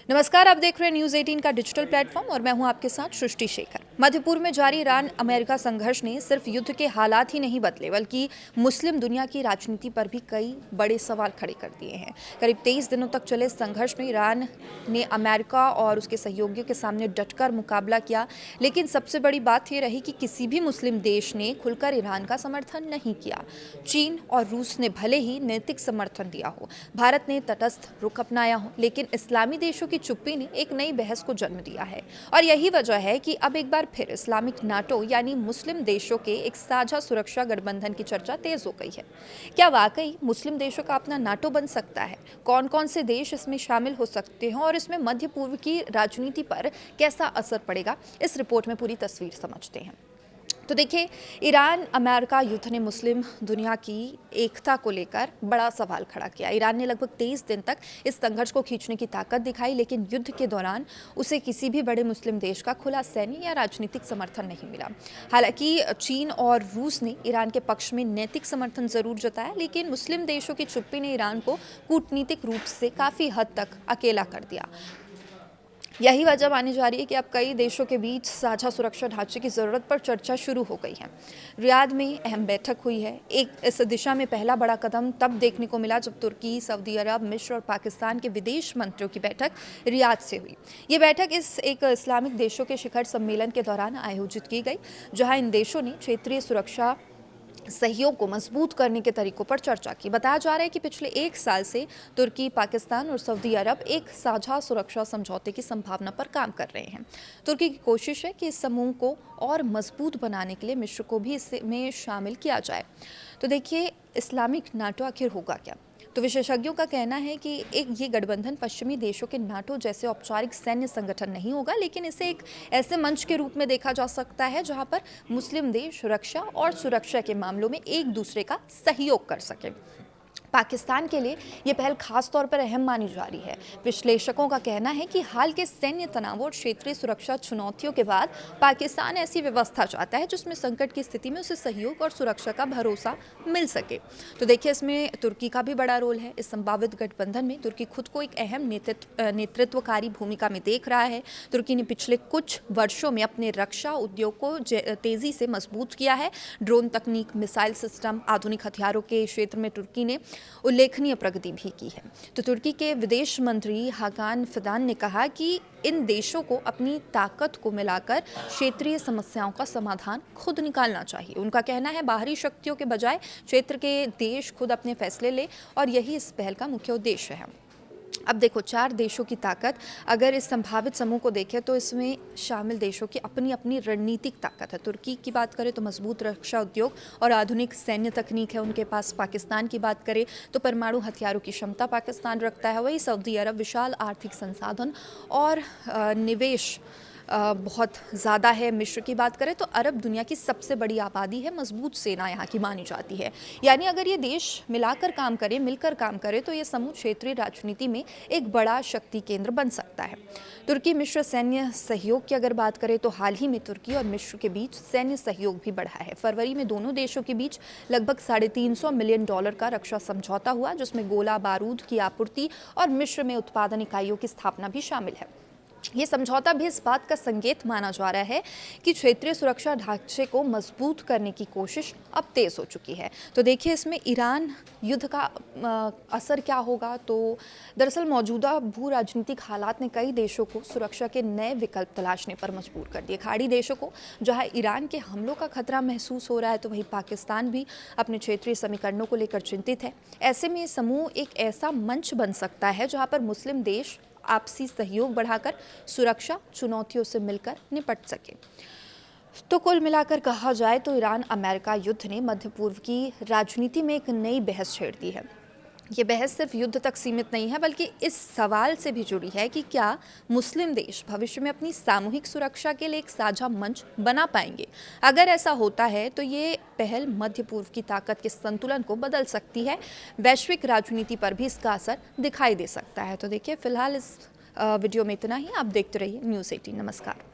नमस्कार, आप देख रहे हैं न्यूज़ 18 का डिजिटल प्लेटफॉर्म और मैं हूं आपके साथ सृष्टि शेखर। मध्य पूर्व में जारी ईरान अमेरिका संघर्ष ने सिर्फ युद्ध के हालात ही नहीं बदले बल्कि मुस्लिम दुनिया की राजनीति पर भी कई बड़े सवाल खड़े कर दिए हैं। करीब 23 दिनों तक चले संघर्ष में ईरान ने अमेरिका और उसके सहयोगियों के सामने डटकर मुकाबला किया, लेकिन सबसे बड़ी बात यह रही कि किसी भी मुस्लिम देश ने खुलकर ईरान का समर्थन नहीं किया। चीन और रूस ने भले ही नैतिक समर्थन दिया हो, भारत ने तटस्थ रुख अपनाया हो, लेकिन इस्लामी देशों की चुप्पी ने एक नई बहस को जन्म दिया है। और यही वजह है कि अब एक बार फिर इस्लामिक नाटो यानी मुस्लिम देशों के एक साझा सुरक्षा गठबंधन की चर्चा तेज हो गई है। क्या वाकई मुस्लिम देशों का अपना नाटो बन सकता है? कौन कौन से देश इसमें शामिल हो सकते हैं और इसमें मध्य पूर्व की राजनीति पर कैसा असर पड़ेगा, इस रिपोर्ट में पूरी तस्वीर समझते हैं। तो देखिए, ईरान अमेरिका युद्ध ने मुस्लिम दुनिया की एकता को लेकर बड़ा सवाल खड़ा किया। ईरान ने लगभग 23 दिन तक इस संघर्ष को खींचने की ताकत दिखाई, लेकिन युद्ध के दौरान उसे किसी भी बड़े मुस्लिम देश का खुला सैन्य या राजनीतिक समर्थन नहीं मिला। हालांकि चीन और रूस ने ईरान के पक्ष में नैतिक समर्थन जरूर जताया, लेकिन मुस्लिम देशों की चुप्पी ने ईरान को कूटनीतिक रूप से काफ़ी हद तक अकेला कर दिया। यही वजह मानी जा रही है कि अब कई देशों के बीच साझा सुरक्षा ढांचे की ज़रूरत पर चर्चा शुरू हो गई है। रियाद में अहम बैठक हुई है। एक इस दिशा में पहला बड़ा कदम तब देखने को मिला जब तुर्की, सऊदी अरब, मिस्र और पाकिस्तान के विदेश मंत्रियों की बैठक रियाद से हुई। ये बैठक एक इस्लामिक देशों के शिखर सम्मेलन के दौरान आयोजित की गई, जहाँ इन देशों ने क्षेत्रीय सुरक्षा सहयोग को मजबूत करने के तरीकों पर चर्चा की। बताया जा रहा है कि पिछले 1 साल से तुर्की, पाकिस्तान और सऊदी अरब एक साझा सुरक्षा समझौते की संभावना पर काम कर रहे हैं। तुर्की की कोशिश है कि इस समूह को और मजबूत बनाने के लिए मिस्र को भी इसमें शामिल किया जाए। तो देखिए, इस्लामिक नाटो आखिर होगा क्या? तो विशेषज्ञों का कहना है कि ये गठबंधन पश्चिमी देशों के नाटो जैसे औपचारिक सैन्य संगठन नहीं होगा, लेकिन इसे एक ऐसे मंच के रूप में देखा जा सकता है जहां पर मुस्लिम देश रक्षा और सुरक्षा के मामलों में एक दूसरे का सहयोग कर सकें। पाकिस्तान के लिए ये पहल खास तौर पर अहम मानी जा रही है। विश्लेषकों का कहना है कि हाल के सैन्य तनाव और क्षेत्रीय सुरक्षा चुनौतियों के बाद पाकिस्तान ऐसी व्यवस्था चाहता है जिसमें संकट की स्थिति में उसे सहयोग और सुरक्षा का भरोसा मिल सके। तो देखिए, इसमें तुर्की का भी बड़ा रोल है। इस संभावित गठबंधन में तुर्की खुद को एक अहम नेतृत्वकारी भूमिका में देख रहा है। तुर्की ने पिछले कुछ वर्षों में अपने रक्षा उद्योग को तेजी से मजबूत किया है। ड्रोन तकनीक, मिसाइल सिस्टम, आधुनिक हथियारों के क्षेत्र में तुर्की ने उल्लेखनीय प्रगति भी की है। तो तुर्की के विदेश मंत्री हाकान फिदान ने कहा कि इन देशों को अपनी ताकत को मिलाकर क्षेत्रीय समस्याओं का समाधान खुद निकालना चाहिए। उनका कहना है बाहरी शक्तियों के बजाय क्षेत्र के देश खुद अपने फैसले ले, और यही इस पहल का मुख्य उद्देश्य है। अब देखो, 4 देशों की ताकत, अगर इस संभावित समूह को देखें तो इसमें शामिल देशों की अपनी अपनी रणनीतिक ताकत है। तुर्की की बात करें तो मजबूत रक्षा उद्योग और आधुनिक सैन्य तकनीक है उनके पास। पाकिस्तान की बात करें तो परमाणु हथियारों की क्षमता पाकिस्तान रखता है। वही सऊदी अरब विशाल आर्थिक संसाधन और निवेश बहुत ज़्यादा है। मिस्र की बात करें तो अरब दुनिया की सबसे बड़ी आबादी है, मजबूत सेना यहाँ की मानी जाती है। यानी अगर ये देश मिलकर काम करे तो ये समूह क्षेत्रीय राजनीति में एक बड़ा शक्ति केंद्र बन सकता है। तुर्की मिस्र सैन्य सहयोग की अगर बात करें तो हाल ही में तुर्की और मिस्र के बीच सैन्य सहयोग भी बढ़ा है। फरवरी में दोनों देशों के बीच लगभग $350 मिलियन का रक्षा समझौता हुआ, जिसमें गोला बारूद की आपूर्ति और मिस्र में उत्पादन इकाइयों की स्थापना भी शामिल है। ये समझौता भी इस बात का संकेत माना जा रहा है कि क्षेत्रीय सुरक्षा ढांचे को मजबूत करने की कोशिश अब तेज हो चुकी है। तो देखिए, इसमें ईरान युद्ध का असर क्या होगा? तो दरअसल मौजूदा भू राजनीतिक हालात ने कई देशों को सुरक्षा के नए विकल्प तलाशने पर मजबूर कर दिए। खाड़ी देशों को जहां ईरान के हमलों का खतरा महसूस हो रहा है, तो वहीं पाकिस्तान भी अपने क्षेत्रीय समीकरणों को लेकर चिंतित है। ऐसे में ये समूह एक ऐसा मंच बन सकता है जहाँ पर मुस्लिम देश आपसी सहयोग बढ़ाकर सुरक्षा चुनौतियों से मिलकर निपट सके। तो कुल मिलाकर कहा जाए तो ईरान अमेरिका युद्ध ने मध्य पूर्व की राजनीति में एक नई बहस छेड़ दी है। ये बहस सिर्फ युद्ध तक सीमित नहीं है, बल्कि इस सवाल से भी जुड़ी है कि क्या मुस्लिम देश भविष्य में अपनी सामूहिक सुरक्षा के लिए एक साझा मंच बना पाएंगे। अगर ऐसा होता है तो ये पहल मध्य पूर्व की ताकत के संतुलन को बदल सकती है। वैश्विक राजनीति पर भी इसका असर दिखाई दे सकता है। तो देखिए, फिलहाल इस वीडियो में इतना ही। आप देखते रहिए न्यूज़ 18। नमस्कार।